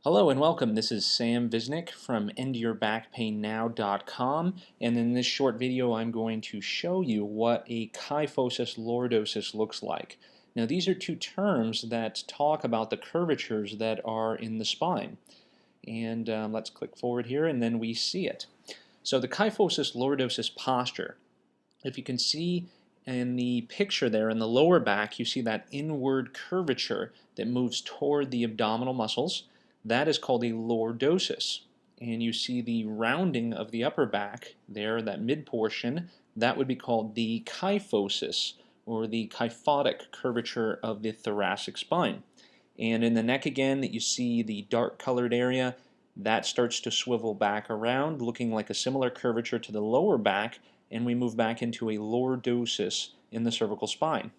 Hello and welcome. This is Sam Visnick from EndYourBackPainNow.com, and in this short video I'm going to show you what a kyphosis lordosis looks like. Now these are two terms that talk about the curvatures that are in the spine. And let's click forward here and then we see it. So the kyphosis lordosis posture, if you can see in the picture there in the lower back, you see that inward curvature that moves toward the abdominal muscles. That is called a lordosis. And you see the rounding of the upper back there, that mid portion, that would be called the kyphosis, or the kyphotic curvature of the thoracic spine. And in the neck again, that you see the dark colored area, that starts to swivel back around, looking like a similar curvature to the lower back, and we move back into a lordosis in the cervical spine.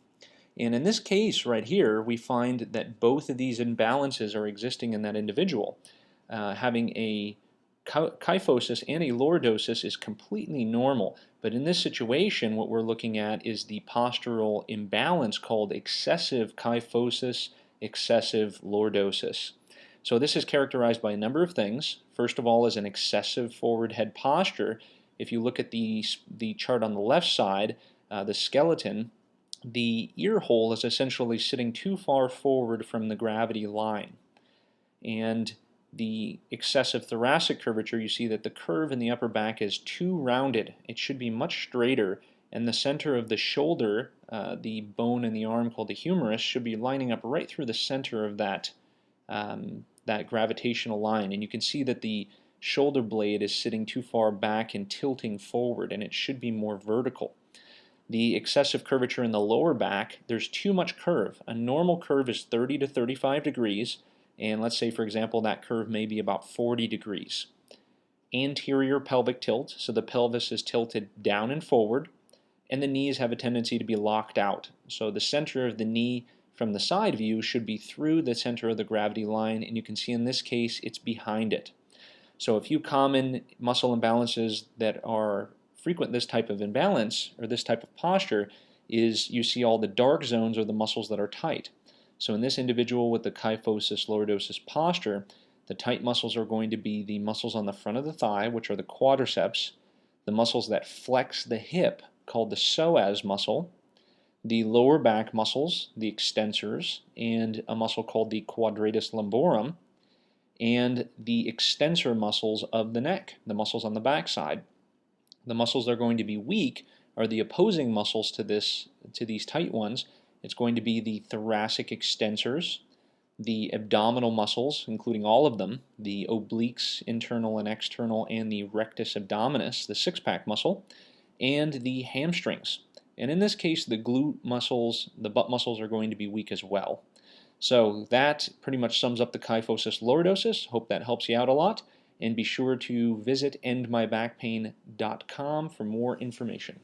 And in this case right here, we find that both of these imbalances are existing in that individual. Having a kyphosis and a lordosis is completely normal, but in this situation what we're looking at is the postural imbalance called excessive kyphosis, excessive lordosis. So this is characterized by a number of things. First of all is an excessive forward head posture. If you look at the chart on the left side, the skeleton, the ear hole is essentially sitting too far forward from the gravity line. And the excessive thoracic curvature, you see that the curve in the upper back is too rounded. It should be much straighter, and the center of the shoulder, the bone in the arm called the humerus, should be lining up right through the center of that gravitational line. And you can see that the shoulder blade is sitting too far back and tilting forward, and it should be more vertical. The excessive curvature in the lower back, there's too much curve. A normal curve is 30 to 35 degrees, and let's say, for example, that curve may be about 40 degrees. Anterior pelvic tilt, so the pelvis is tilted down and forward, and the knees have a tendency to be locked out. So the center of the knee from the side view should be through the center of the gravity line, and you can see in this case it's behind it. So a few common muscle imbalances that are frequent this type of imbalance or this type of posture is you see all the dark zones are the muscles that are tight. So in this individual with the kyphosis lordosis posture, the tight muscles are going to be the muscles on the front of the thigh, which are the quadriceps, the muscles that flex the hip called the psoas muscle, the lower back muscles, the extensors, and a muscle called the quadratus lumborum, and the extensor muscles of the neck, the muscles on the back side. The muscles that are going to be weak are the opposing muscles to these tight ones. It's going to be the thoracic extensors, the abdominal muscles, including all of them, the obliques, internal and external, and the rectus abdominis, the six-pack muscle, and the hamstrings. And in this case, the glute muscles, the butt muscles are going to be weak as well. So that pretty much sums up the kyphosis lordosis. Hope that helps you out a lot. And be sure to visit endmybackpain.com for more information.